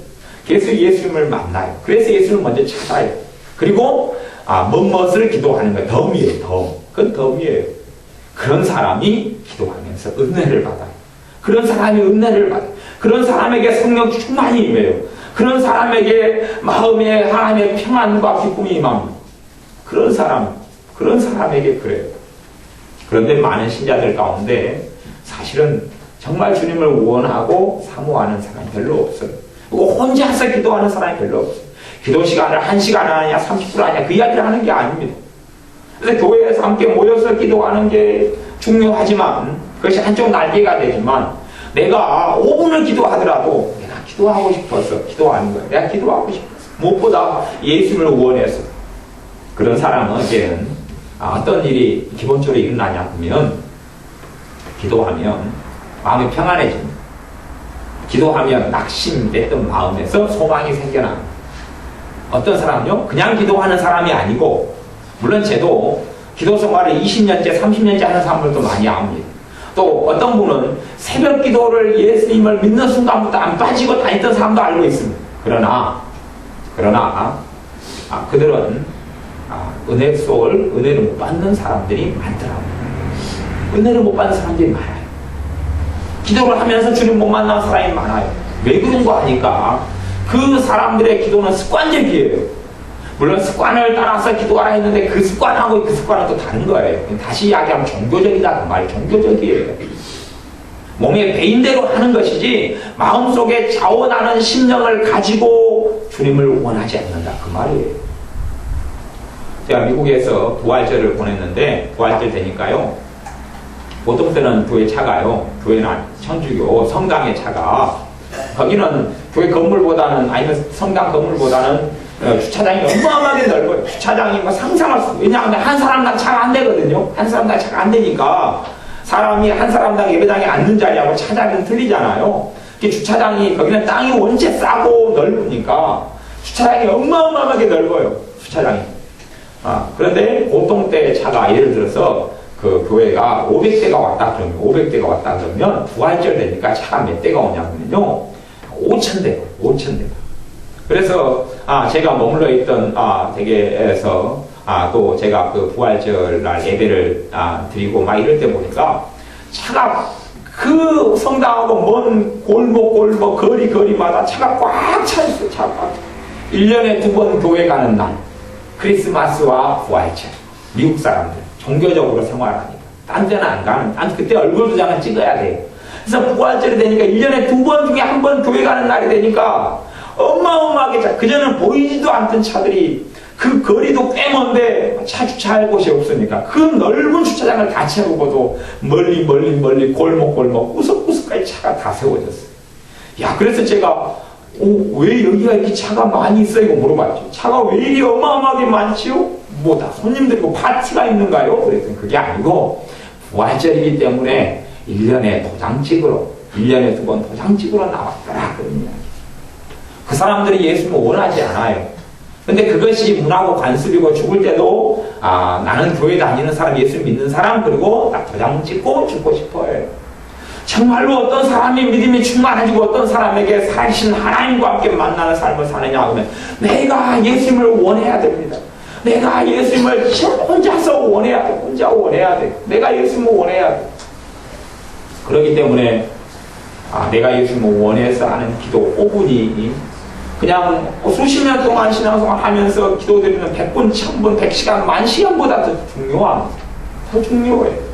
그래서 예수님을 만나요. 그래서 예수님을 먼저 찾아요. 그리고 무엇을 기도하는 거예요. 덤이에요. 그건 덤이에요. 그런 사람이 기도하면서 은혜를 받아요. 그런 사람이 은혜를 받아요. 그런 사람에게 성령 충만이 임해요. 그런 사람에게 마음에 하나님의 평안과 기쁨이 임합니다. 그런 사람에게 그래요. 그런데 많은 신자들 가운데 사실은 정말 주님을 원하고 사모하는 사람이 별로 없어요. 그리고 혼자서 기도하는 사람이 별로 없어요. 기도 시간을 1시간 하느냐 30분 하느냐 그 이야기를 하는 게 아닙니다. 그래서 교회에서 함께 모여서 기도하는 게 중요하지만 그것이 한쪽 날개가 되지만 내가 5분을 기도하더라도 내가 기도하고 싶어서 기도하는 거야. 내가 기도하고 싶어서. 무엇보다 예수님을 원해서. 그런 사람에게는 어떤 일이 기본적으로 일어나냐 하면 기도하면 마음이 평안해집니다. 기도하면 낙심됐던 마음에서 소망이 생겨납니다. 어떤 사람은요, 그냥 기도하는 사람이 아니고, 물론 저도 기도 생활을 20년째, 30년째 하는 사람들도 많이 압니다. 또 어떤 분은 새벽 기도를 예수님을 믿는 순간부터 안 빠지고 다녔던 사람도 알고 있습니다. 그러나 그들은 은혜 속을 은혜를 못 받는 사람들이 많더라고요. 은혜를 못 받는 사람들이 많아요. 기도를 하면서 주님 못 만나는 사람이 많아요. 왜 그런 거 하니까 그 사람들의 기도는 습관적이에요. 물론 습관을 따라서 기도하라 했는데 그 습관하고 그 습관은 또 다른 거예요. 다시 이야기하면 종교적이다 그 말이 종교적이에요. 몸에 배인대로 하는 것이지 마음속에 자원하는 심령을 가지고 주님을 원하지 않는다 그 말이에요. 제가 미국에서 부활절을 보냈는데 부활절 되니까요. 보통 때는 교회 차가요. 교회는 천주교 성당의 차가 거기는 교회 건물보다는 아니면 성당 건물보다는 주차장이 어마어마하게 넓어요. 주차장이 뭐 상상할 수. 왜냐하면 한 사람당 차가 안 되거든요. 한 사람당 차가 안 되니까 사람이 한 사람당 예배당에 앉는 자리하고 차장은 틀리잖아요. 주차장이 거기는 땅이 원체 싸고 넓으니까 주차장이 어마어마하게 넓어요. 주차장이. 그런데 보통 때 차가 예를 들어서 그 교회가 500대가 왔다 그러면 부활절 되니까 차가 몇 대가 오냐면요 5,000대. 그래서 제가 머물러 있던 댁에서 또 제가 그 부활절 날 예배를 드리고 막 이럴 때 보니까 차가 그 성당하고 먼 골목 거리마다 차가 꽉 차 있어요. 차가 꽉. 1년에 2번 교회 가는 날 크리스마스와 부활절 미국 사람들 종교적으로 생활하니까 딴 데는 안 가는 그때 얼굴 도장을 찍어야 돼요. 그래서 부활절이 되니까 1년에 2번 중에 1번 교회 가는 날이 되니까 어마어마하게 차 그전에는 보이지도 않던 차들이 그 거리도 꽤 먼데 차 주차할 곳이 없으니까 그 넓은 주차장을 다 채우고도 멀리 골목 구석구석까지 차가 다 세워졌어요. 야 그래서 제가 왜 여기가 이렇게 차가 많이 있어? 이거 물어봤죠. 차가 왜 이리 어마어마하게 많지요? 뭐 다 손님들이고 파티가 있는가요? 그랬더니 그게 아니고 부활절이기 때문에 1년에 도장 찍으러 1년에 2번 도장 찍으러 나왔더라 그런 이야기. 그 사람들이 예수님을 원하지 않아요. 근데 그것이 문화고 관습이고 죽을 때도 나는 교회 다니는 사람, 예수 믿는 사람 그리고 딱 도장 찍고 죽고 싶어요. 정말로 어떤 사람이 믿음이 충만해지고 어떤 사람에게 살신 하나님과 함께 만나는 삶을 사느냐 하면 내가 예수님을 원해야 됩니다. 내가 예수님을 혼자서 원해야 돼. 혼자 원해야 돼. 내가 예수님을 원해야 돼. 그렇기 때문에 내가 예수님을 원해서 하는 기도 5분이 그냥 수십 년 동안 신앙생활 하면서 기도드리는 100분, 1000분, 100시간, 10,000시간보다 더 중요합니다. 더 중요해요.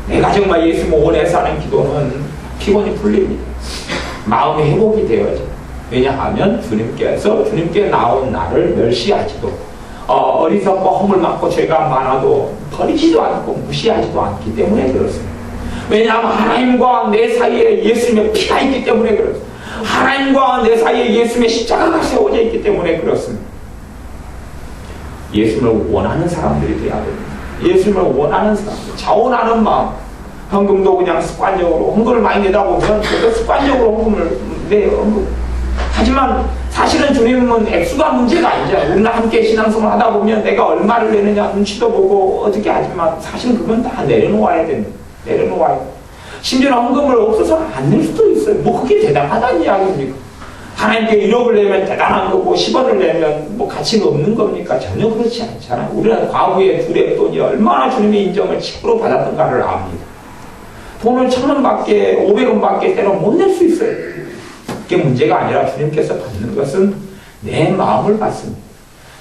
내가 정말 예수님을 원해서 하는 기도는 피곤이 풀립니다. 마음의 회복이 되어져. 왜냐하면 주님께 나온 나를 멸시하지도 어리석고 허물 많고 죄가 많아도 버리지도 않고 무시하지도 않기 때문에 그렇습니다. 왜냐하면 하나님과 내 사이에 예수님의 피가 있기 때문에 그렇습니다. 하나님과 내 사이에 예수님의 십자가가 세워져 있기 때문에 그렇습니다. 예수님을 원하는 사람들이 되어야 됩니다. 예수님을 원하는 사람들, 자원하는 마음. 헌금도 그냥 습관적으로 헌금을 많이 내다 보면 저도 습관적으로 헌금을 내요. 하지만 사실은 주님은 액수가 문제가 아니잖아요. 우리랑 함께 신앙생활 하다 보면 내가 얼마를 내느냐 눈치도 보고 어떻게 하지만 사실 그건 다 내려놓아야 됩니다. 내려놓아야 돼요. 심지어 헌금을 없어서 안 낼 수도 있어요. 뭐 그게 대단하다는 이야기입니까? 하나님께 1억을 내면 대단한 거고 10원을 내면 뭐 가치가 없는 겁니까? 전혀 그렇지 않잖아요. 우리는 과거에 둘의 돈이 얼마나 주님의 인정을 10% 받았던가를 압니다. 돈을 1,000원밖에 500원밖에 때는 못 낼 수 있어요. 그게 문제가 아니라 주님께서 받는 것은 내 마음을 받습니다.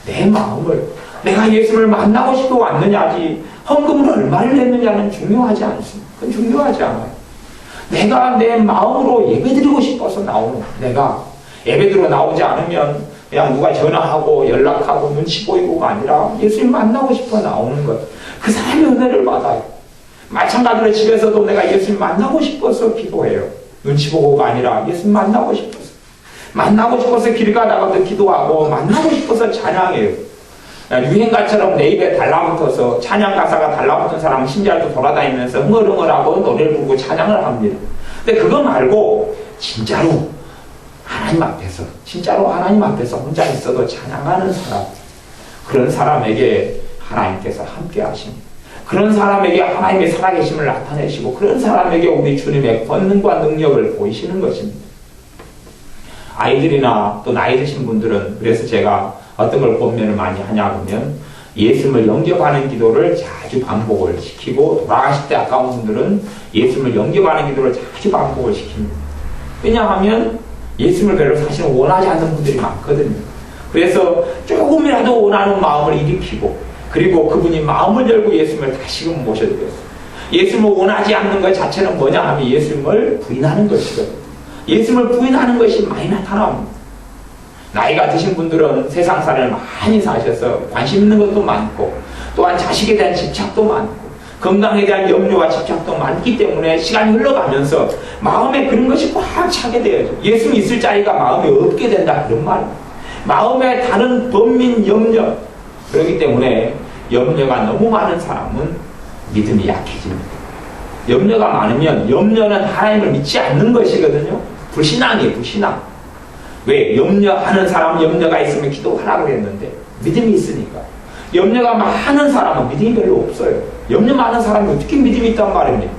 내 마음을 내가 예수를 만나고 싶어 왔느냐지 헌금을 얼마를 냈느냐는 중요하지 않습니다. 그건 중요하지 않아요. 내가 내 마음으로 예배드리고 싶어서 나오는 내가 예배드리러 나오지 않으면 그냥 누가 전화하고 연락하고 눈치 보이고가 아니라 예수님 만나고 싶어 나오는 것. 그 사람의 은혜를 받아요. 마찬가지로 집에서도 내가 예수님 만나고 싶어서 기도해요. 눈치 보고가 아니라 예수님 만나고 싶어서. 만나고 싶어서 길 가다가도 기도하고 만나고 싶어서 찬양해요. 유행가처럼 내 입에 달라붙어서 찬양 가사가 달라붙은 사람은 신자도 돌아다니면서 흥얼흥얼하고 노래를 부르고 찬양을 합니다. 근데 그거 말고 진짜로 하나님 앞에서 진짜로 하나님 앞에서 혼자 있어도 찬양하는 사람, 그런 사람에게 하나님께서 함께 하십니다. 그런 사람에게 하나님의 살아계심을 나타내시고 그런 사람에게 우리 주님의 권능과 능력을 보이시는 것입니다. 아이들이나 또 나이 드신 분들은 그래서 제가 어떤 걸 권면을 많이 하냐 그러면 예수님을 영접하는 기도를 자주 반복을 시키고 돌아가실 때 아까운 분들은 예수님을 영접하는 기도를 자주 반복을 시킵니다. 왜냐하면 예수님을 별로 사실 원하지 않는 분들이 많거든요. 그래서 조금이라도 원하는 마음을 일으키고 그리고 그분이 마음을 열고 예수님을 다시금 모셔드렸어요. 예수님을 원하지 않는 것 자체는 뭐냐 하면 예수님을 부인하는 것이거든요. 예수님을 부인하는 것이 많이 나타납니다. 나이가 드신 분들은 세상살을 많이 사셔서 관심 있는 것도 많고 또한 자식에 대한 집착도 많고 건강에 대한 염려와 집착도 많기 때문에 시간이 흘러가면서 마음에 그런 것이 꽉 차게 되어요. 예수님 있을 자리가 마음에 없게 된다 그런 말입니다. 마음에 다른 번민 염려, 그렇기 때문에 염려가 너무 많은 사람은 믿음이 약해집니다. 염려가 많으면 염려는 하나님을 믿지 않는 것이거든요. 불신앙이에요. 불신앙. 왜? 염려하는 사람은 염려가 있으면 기도하라고 했는데 믿음이 있으니까. 염려가 많은 사람은 믿음이 별로 없어요. 염려 많은 사람이 어떻게 믿음이 있단 말입니까?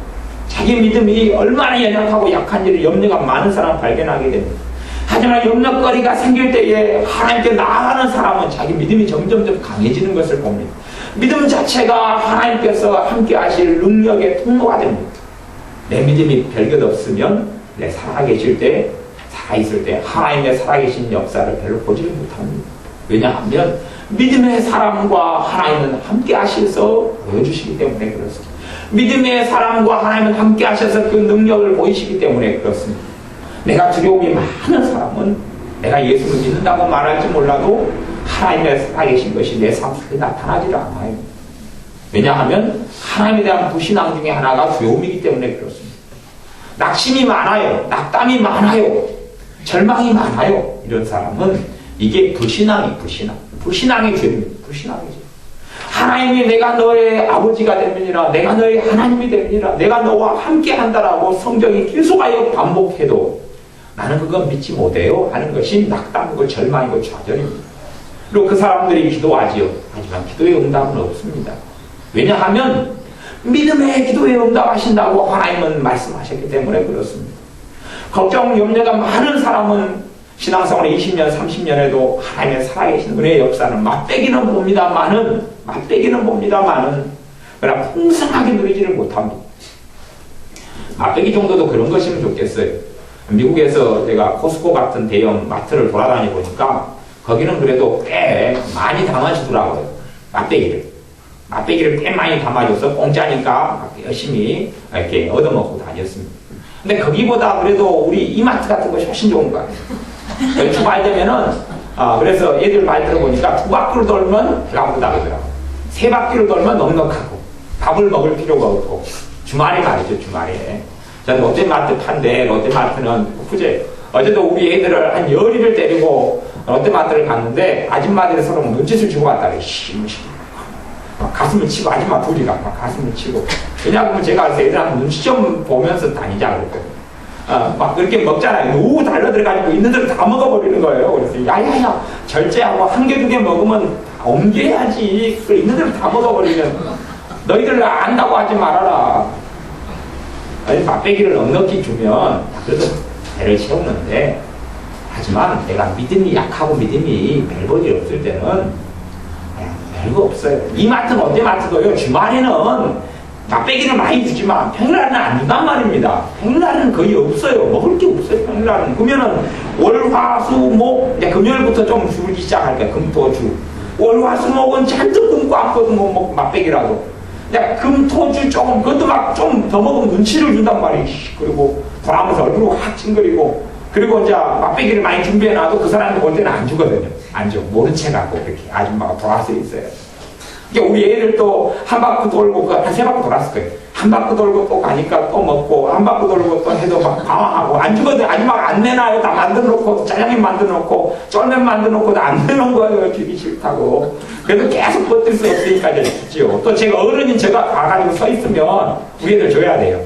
자기 믿음이 얼마나 연약하고 약한지를 염려가 많은 사람은 발견하게 됩니다. 하지만 염려거리가 생길 때에 하나님께 나아가는 사람은 자기 믿음이 점점점 강해지는 것을 봅니다. 믿음 자체가 하나님께서 함께 하실 능력의 통로가 됩니다. 내 믿음이 별것 없으면 내 살아계실 때, 살아있을 때 하나님의 살아계신 역사를 별로 보지를 못합니다. 왜냐하면 믿음의 사람과 하나님은 함께 하셔서 보여주시기 때문에 그렇습니다. 믿음의 사람과 하나님은 함께 하셔서 그 능력을 보이시기 때문에 그렇습니다. 내가 두려움이 많은 사람은 내가 예수를 믿는다고 말할지 몰라도 하나님의 살아계신 것이 내 삶 속에 나타나지 않아요. 왜냐하면 하나님에 대한 불신앙 중에 하나가 두려움이기 때문에 그렇습니다. 낙심이 많아요. 낙담이 많아요. 절망이 많아요. 이런 사람은 이게 불신앙이 불신앙. 불신앙의 죄입니다. 불신앙의 죄. 하나님이 내가 너의 아버지가 되면이라, 내가 너의 하나님이 되면이라, 내가 너와 함께 한다라고 성경이 계속하여 반복해도 나는 그건 믿지 못해요 하는 것이 낙담이고 절망이고 좌절입니다. 그리고 그 사람들이 기도하지요. 하지만 기도의 응답은 없습니다. 왜냐하면 믿음의 기도에 응답하신다고 하나님은 말씀하셨기 때문에 그렇습니다. 걱정, 염려가 많은 사람은 신앙생활 20년, 30년에도 하나님의 살아계신 은혜의 역사는 맛배기는 봅니다만은 그러나 풍성하게 누리지를 못합니다. 맛배기 정도도 그런 것이면 좋겠어요. 미국에서 제가 코스코 같은 대형 마트를 돌아다니 보니까 거기는 그래도 꽤 많이 담아주더라고요. 맛배기를 꽤 많이 담아줘서 공짜니까 열심히 이렇게 얻어먹고 다녔습니다. 근데 거기보다 그래도 우리 이마트 같은 것이 훨씬 좋은 것 같아요. 주말 되면은, 그래서 애들 말 들어보니까 2바퀴로 돌면 배가 고프다 그러더라고요. 3바퀴로 돌면 넉넉하고, 밥을 먹을 필요가 없고, 주말에 말이죠, 주말에. 저는 롯데마트 판데, 롯데마트는 어제도 우리 애들을 한 열이를 때리고 롯데마트를 갔는데, 아줌마들이 서로 눈짓을 주고 갔다고, 가슴을 치고, 아줌마 둘이가 막 가슴을 치고. 왜냐하면 제가 애들한테 눈치 좀 보면서 다니자 그랬거든요. 막 그렇게 먹잖아요. 너무 달려들어가지고 있는 대로 다 먹어버리는 거예요. 그래서 야야야, 절제하고 한 개, 2개 먹으면 옮겨야지. 그걸 있는 대로 다 먹어버리면 너희들 안다고 하지 말아라. 아니, 맛배기를 넉넉히 주면 그래도 배를 채우는데, 하지만 내가 믿음이 약하고 믿음이 별볼이 없을 때는 별거 없어요. 이마트, 롯데마트도요, 주말에는 맛배기를 많이 주지만 평일날은 안 준단 말입니다. 평일날은 거의 없어요. 먹을 게 없어요, 평일날은. 그러면은 월, 화, 수, 목, 금요일부터 좀 줄기 시작할 거야. 금, 토, 주. 월, 화, 수, 목은 잔뜩 굶고 왔거든, 뭐, 맛배기라도. 금, 토, 주 조금, 그것도 막 좀 더 먹으면 눈치를 준단 말이에요. 그리고 돌아오면서 얼굴을 확 찡그리고, 그리고 이제 맛배기를 많이 준비해놔도 그 사람들 올 때는 안 주거든요. 안 줘. 모른 채 갖고 그렇게 아줌마가 돌아서 있어요. 그러니까 우리 애들도 한 바퀴 돌고 한 3바퀴 돌았을 거예요. 한 바퀴 돌고 또 가니까 또 먹고, 한 바퀴 돌고 또 해도 막 방황하고, 안 죽어도 마지막 안 내놔요. 다 만들어 놓고, 짜장면 만들어 놓고, 쫄면 만들어 놓고, 안 내놓은 거예요. 주기 싫다고. 그래도 계속 버틸 수 없으니까 이제 주죠. 또 제가 어른인 제가 가가지고 서 있으면 우리 애들 줘야 돼요.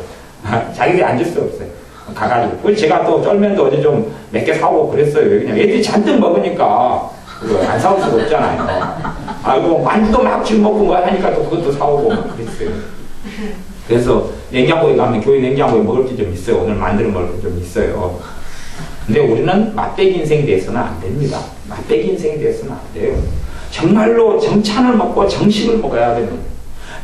자기들이 안 줄 수 없어요. 가가지고. 그래서 제가 또 쫄면도 어제 좀 몇 개 사오고 그랬어요. 그냥 애들이 잔뜩 먹으니까 그거 안 사올 수가 없잖아요. 아이고, 만두 막 지금 먹고 뭐 하니까 또 그것도 사오고 막 그랬어요. 그래서 냉장고에 가면 교회 냉장고에 먹을 게 좀 있어요. 오늘 만들어 먹을 게 좀 있어요. 근데 우리는 맛배기 인생이 돼서는 안 됩니다. 맛배기 인생이 돼서는 안 돼요. 정말로 정찬을 먹고 정식을 먹어야 되는 거예요.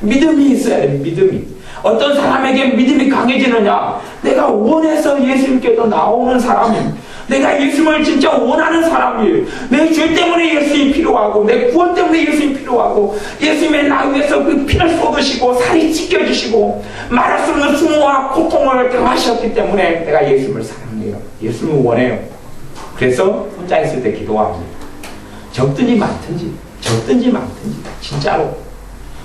믿음이 있어야 돼요. 믿음이. 어떤 사람에게 믿음이 강해지느냐? 내가 원해서 예수님께서 나오는 사람이, 내가 예수님을 진짜 원하는 사람이에요. 내 죄 때문에 예수님이 필요하고, 내 구원 때문에 예수님이 필요하고, 예수님의 나 위해서 그 피를 쏟으시고 살이 찢겨주시고 말할 수 없는 수모와 고통을 경하셨기 때문에 내가 예수님을 사랑해요. 예수님을 원해요. 그래서 혼자 있을 때 기도합니다. 적든지 많든지, 적든지 많든지, 진짜로.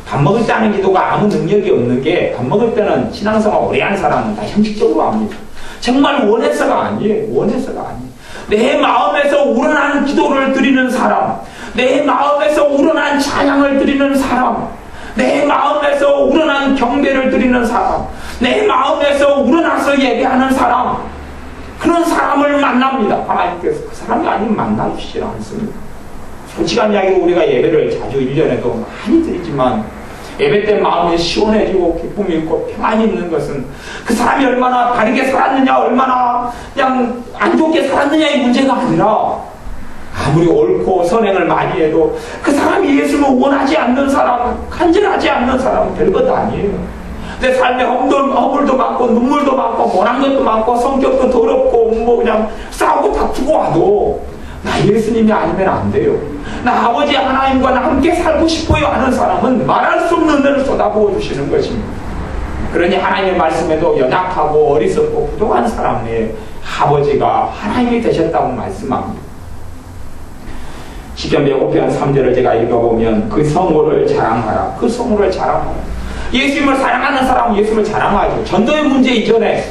밥 먹을 때 하는 기도가 아무 능력이 없는 게, 밥 먹을 때는 신앙생활 오래 한 사람은 다 형식적으로 합니다. 정말 원해서가 아니에요. 원해서가 아니에요. 내 마음에서 우러난 기도를 드리는 사람, 내 마음에서 우러난 찬양을 드리는 사람, 내 마음에서 우러난 경배를 드리는 사람, 내 마음에서 우러나서 예배하는 사람, 그런 사람을 만납니다. 하나님께서. 그 사람이 아니면 만나주시지 않습니다. 솔직한 이야기로 우리가 예배를 자주 1년에도 많이 드리지만, 예배 때 마음이 시원해지고 기쁨이 있고 평안이 있는 것은 그 사람이 얼마나 바르게 살았느냐, 얼마나 그냥 안 좋게 살았느냐의 문제가 아니라, 아무리 옳고 선행을 많이 해도 그 사람이 예수를 원하지 않는 사람, 간절하지 않는 사람은 별것도 아니에요. 내 삶에 허물도 많고 눈물도 많고 모난 것도 많고 성격도 더럽고 뭐 그냥 싸우고 다투고 와도 나 예수님이 아니면 안 돼요. 나 아버지 하나님과 나 함께 살고 싶어요 하는 사람은 말할 수 없는 은혜를 쏟아부어 주시는 것입니다. 그러니 하나님의 말씀에도 연약하고 어리석고 부족한 사람의 아버지가 하나님이 되셨다고 말씀합니다. 시편 105편 3절을 제가 읽어보면 그 성호를 자랑하라. 그 성호를 자랑하라. 예수님을 사랑하는 사람은 예수님을 자랑하죠. 전도의 문제 이전에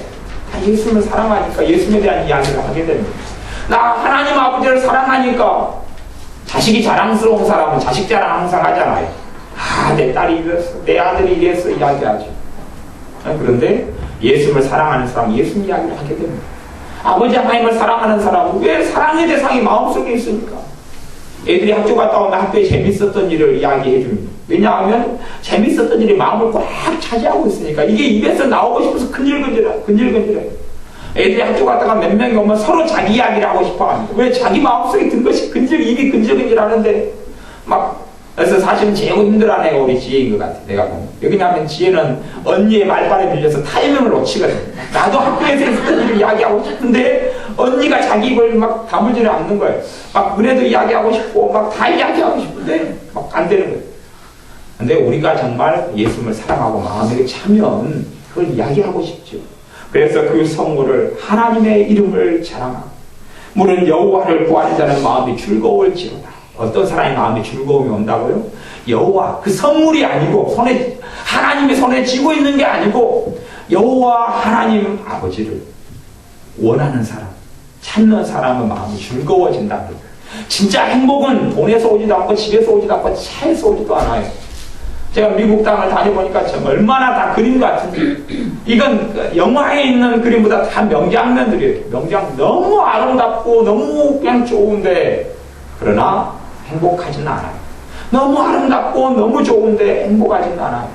다 예수님을 사랑하니까 예수님에 대한 이야기를 하게 됩니다. 나 하나님 아버지를 사랑하니까 자식이 자랑스러운 사람은 자식 자랑 항상 하잖아요. 아, 내 딸이 이랬어, 내 아들이 이랬어 이야기하죠. 그런데 예수님을 사랑하는 사람은 예수님 이야기를 하게 됩니다. 아버지 하나님을 사랑하는 사람은 왜 사랑의 대상이 마음속에 있으니까 애들이 학교 갔다 오면 학교에 재밌었던 일을 이야기해 줍니다. 왜냐하면 재밌었던 일이 마음을 꽉 차지하고 있으니까 이게 입에서 나오고 싶어서 근질근질해요. 애들이 학교 갔다가 몇 명이 오면 서로 자기 이야기를 하고 싶어 합니다. 왜? 자기 마음속에 든 것이 입이 근질근질 하는데 그래서 사실은 제일 힘들어하는 애가 우리 지혜인 것 같아. 내가 보면. 왜냐하면 지혜는 언니의 말발에 밀려서 타이밍을 놓치거든. 나도 학교에서 있었던 일을 이야기하고 싶은데 언니가 자기 입을 막 다물지를 않는 거예요. 막 은혜도 이야기하고 싶고 막 다 이야기하고 싶은데 막 안 되는 거예요. 근데 우리가 정말 예수님을 사랑하고 마음에 차면 그걸 이야기하고 싶죠. 그래서 그 성물을 하나님의 이름을 자랑하고 물은 여호와를 구하는 자는 마음이 즐거울지로다. 어떤 사람의 마음이 즐거움이 온다고요? 여호와, 그 선물이 아니고 하나님의 손에 쥐고 있는 게 아니고 여호와 하나님 아버지를 원하는 사람, 찾는 사람의 마음이 즐거워진다는 거예요. 진짜 행복은 돈에서 오지도 않고 집에서 오지도 않고 차에서 오지도 않아요. 제가 미국 땅을 다녀보니까 참 얼마나 다 그림 같은지, 이건 영화에 있는 그림보다 다 명장면들이에요. 명장, 너무 아름답고 너무 그냥 좋은데 그러나 행복하지는 않아요. 너무 아름답고 너무 좋은데 행복하지는 않아요.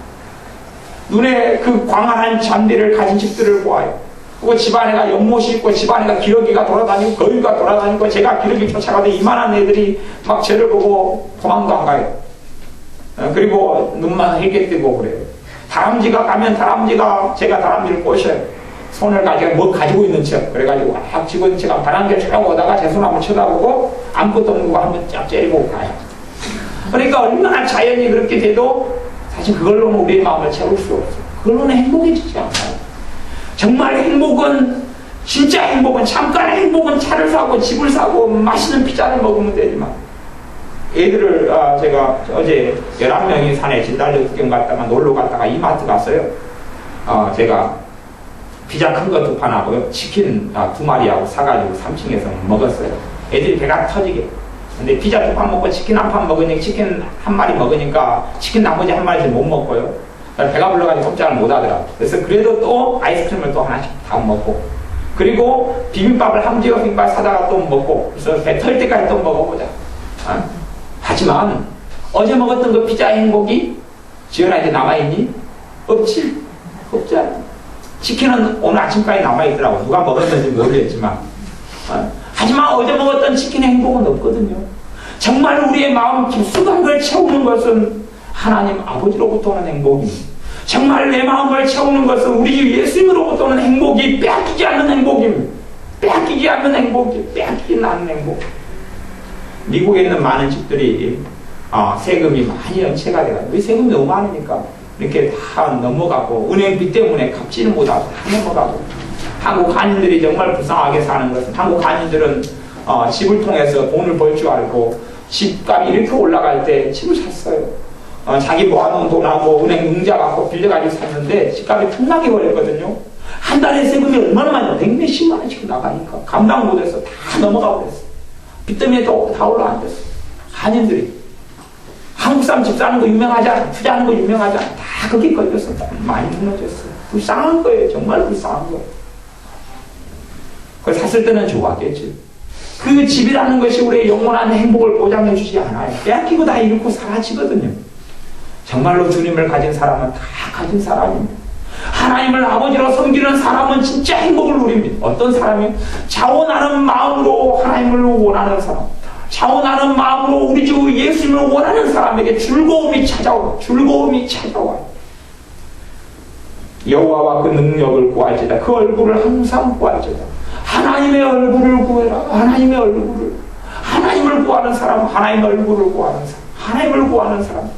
눈에 그 광활한 잔디를 가진 집들을 보아요. 그리고 집안에가 연못이 있고 집안에가 기러기가 돌아다니고 거위가 돌아다니고 제가 기러기 쫓아가도 이만한 애들이 막 저를 보고 도망도 안 가요. 그리고 눈만 해게 뜨고 그래요. 다람쥐가 가면 제가 다람쥐를 꼬셔요. 손을 가지고 있는 척. 그래가지고 막 쥐고 있는 척 하면 다람쥐를 쭉 오다가 제 손 한번 쳐다보고 아무것도 없는 거 한번 쫙 째리고 가요. 그러니까 얼마나 자연이 그렇게 돼도 사실 그걸로는 우리의 마음을 채울 수 없어요. 그걸로는 행복해지지 않아요. 정말 행복은, 진짜 행복은, 잠깐의 행복은 차를 사고 집을 사고 맛있는 피자를 먹으면 되지만 애들을 제가 어제 11명이 산에 진달래 구경 갔다가 놀러 갔다가 이마트 갔어요. 제가 피자 큰 거 2판하고요. 치킨 2마리하고 사가지고 3층에서 먹었어요. 애들이 배가 터지게. 근데 피자 2판 먹고 치킨 1판 먹으니까 치킨 1마리 먹으니까 치킨 나머지 1마리씩 못 먹고요. 배가 불러가지고 꼼짝을 못 하더라고요. 그래서 그래도 또 아이스크림을 또 하나씩 다 먹고, 그리고 비빔밥을 함지어 비빔밥 사다가 또 먹고, 그래서 배 털 때까지 또 먹어보자. 하지만 어제 먹었던 그 피자의 행복이 지연아 이제 남아있니? 없지. 없잖아. 치킨은 오늘 아침까지 남아있더라고. 누가 먹었는지 모르겠지만. 하지만 어제 먹었던 치킨의 행복은 없거든요. 정말 우리의 마음 깊숙한 걸 채우는 것은 하나님 아버지로부터 오는 행복입니다. 정말 내 마음을 채우는 것은 우리 주 예수님으로부터 오는 행복이 빼앗기지 않는 행복입니다. 빼앗기지 않는 행복이, 빼앗기지 않는 행복. 미국에 있는 많은 집들이 세금이 많이 연체가 돼가지고, 왜 세금이 너무 많으니까 이렇게 다 넘어가고, 은행비 때문에 갚지는 못하고 다 넘어가고, 한국 한인들이 정말 불쌍하게 사는 것은, 한국 한인들은 집을 통해서 돈을 벌 줄 알고 집값이 이렇게 올라갈 때 집을 샀어요. 자기 모아놓은 돈하고 은행 융자 갖고 빌려가지고 샀는데 집값이 폭락해 버렸거든요. 한 달에 세금이 얼마나 많이 나요? 몇십만 원씩 나가니까 감당 못해서 다 넘어가 버렸어요. 빚더미에 다 올라앉았어요. 한인들이 한국 사람 집 사는 거 유명하지 않아, 투자하는 거 유명하지 않아, 다 거기 걸렸어. 많이 무너졌어요. 불쌍한 거예요. 정말 불쌍한 거예요. 그걸 샀을 때는 좋았겠지. 그 집이라는 것이 우리의 영원한 행복을 보장해 주지 않아요. 빼앗기고 다 잃고 사라지거든요. 정말로 주님을 가진 사람은 다 가진 사람입니다. 하나님을 아버지로 섬기는 사람은 진짜 행복을 누립니다. 어떤 사람이? 자원하는 마음으로 하나님을 원하는 사람, 자원하는 마음으로 우리 주 예수님을 원하는 사람에게 즐거움이 찾아와요. 즐거움이 찾아와요. 여호와와 그 능력을 구할지다. 그 얼굴을 항상 구할지다. 하나님의 얼굴을 구해라. 하나님의 얼굴을. 하나님을 구하는 사람, 하나님의 얼굴을 구하는 사람, 하나님을 구하는 사람.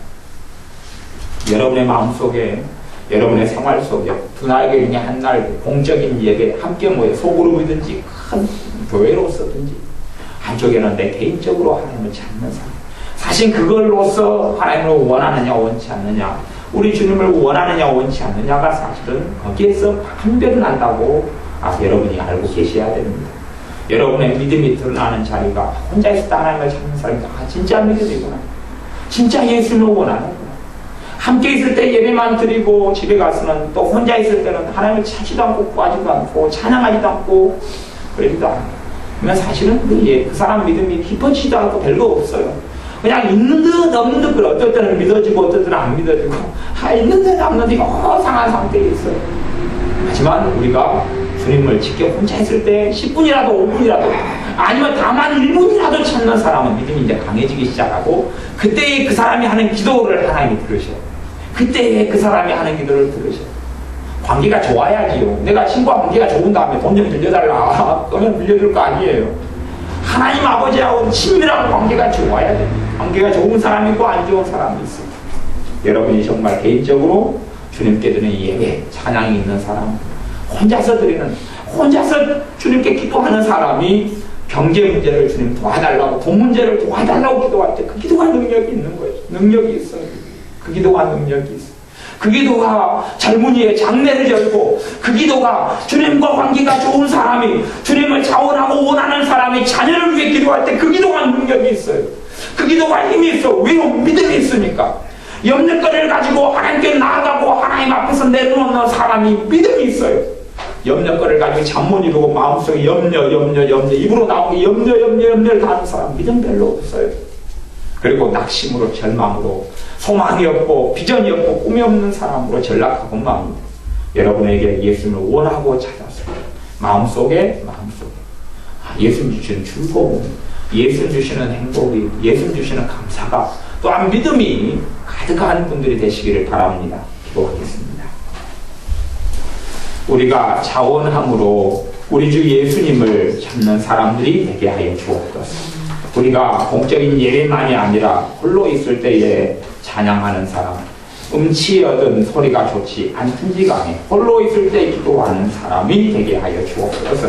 여러분의 마음속에, 여러분의 생활 속에 분하게 그냥 한날 공적인 예배 함께 모여 소그룹이든지 큰 교회로서든지, 한쪽에는 내 개인적으로 하나님을 찾는 사람, 사실 그걸로서 하나님을 원하느냐 원치 않느냐, 우리 주님을 원하느냐 원치 않느냐가 사실은 거기에서 판별이 난다고 여러분이 알고 계셔야 됩니다. 여러분의 믿음이 드러나는 자리가 혼자 있을 때 하나님을 찾는 사람이다. 진짜 믿음이구나. 진짜 예수님을 원하는구나. 함께 있을 때 예배만 드리고 집에 가서는 또 혼자 있을 때는 하나님을 찾지도 않고 구하지도 않고 찬양하지도 않고 그러지도 않고, 그러면 사실은 그 사람 믿음이 깊어지지도 않고 별거 없어요. 그냥 있는 듯 없는 듯 그래. 어떨 때는 믿어지고 어떨 때는 안 믿어지고, 있는 듯 없는 듯 상한 상태에 있어요. 하지만 우리가 주님을 직접 혼자 있을 때 10분이라도 5분이라도 아니면 다만 1분이라도 찾는 사람은 믿음이 이제 강해지기 시작하고, 그때에 그 사람이 하는 기도를 하나님이 들으셔요. 그때에 그 사람이 하는 기도를 들으셔요. 관계가 좋아야지요. 내가 신과 관계가 좋은 다음에 돈 좀 빌려달라 그러면 빌려줄 거 아니에요. 하나님 아버지하고 친밀한 관계가 좋아야 돼요. 관계가 좋은 사람이고 안 좋은 사람이 있어요. 여러분이 정말 개인적으로 주님께 드리는 예배, 찬양이 있는 사람, 혼자서 주님께 기도하는 사람이 경제 문제를 주님 도와달라고, 돈 문제를 도와달라고 기도할 때 그 기도가 능력이 있는 거예요. 능력이 있어요. 그 기도가 능력이 있어요. 그 기도가 젊은이의 장래를 열고, 그 기도가 주님과 관계가 좋은 사람이, 주님을 자원하고 원하는 사람이 자녀를 위해 기도할 때 그 기도가 능력이 있어요. 그 기도가 힘이 있어. 왜요? 믿음이 있으니까. 염려거리를 가지고 하나님께 나아가고 하나님 앞에서 내놓는 사람이 믿음이 있어요. 염려거리를 가지고 잠 못 이루고 마음속에 염려 입으로 나오고 염려를 다 하는 사람 믿음 별로 없어요. 그리고 낙심으로 절망으로 소망이 없고 비전이 없고 꿈이 없는 사람으로 전락하고 맙니다. 여러분에게 예수님을 원하고 찾아서 마음속에 예수님 주시는 즐거움, 예수님 주시는 행복이, 예수님 주시는 감사가, 또한 믿음이 가득한 분들이 되시기를 바랍니다. 기도하겠습니다. 우리가 자원함으로 우리 주 예수님을 찾는 사람들이 되게 하여 주옵소서. 우리가 공적인 예배만이 아니라 홀로 있을 때에 찬양하는 사람, 음치 얻은 소리가 좋지 않든지간에 홀로 있을 때 기도하는 사람이 되게 하여 주옵소서.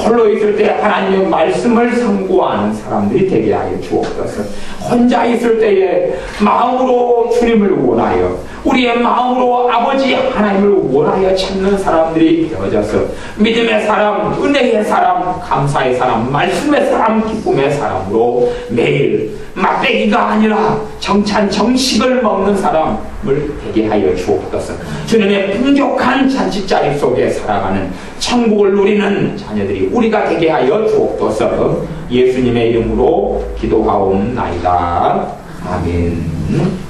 홀로 있을 때 하나님의 말씀을 상고하는 사람들이 되게 하여 주옵소서. 혼자 있을 때에 마음으로 주님을 원하여 우리의 마음으로 아버지 하나님을 원하여 찾는 사람들이 되어져서 믿음의 사람, 은혜의 사람, 감사의 사람, 말씀의 사람, 기쁨의 사람으로 매일 맛배기가 아니라 정찬 정식을 먹는 사람을 되게 하여 주옵소서. 주님의 풍족한 잔치자리 속에 살아가는 천국을 누리는 자녀들이 우리가 되게 하여 주옵소서. 예수님의 이름으로 기도하옵나이다. 아멘.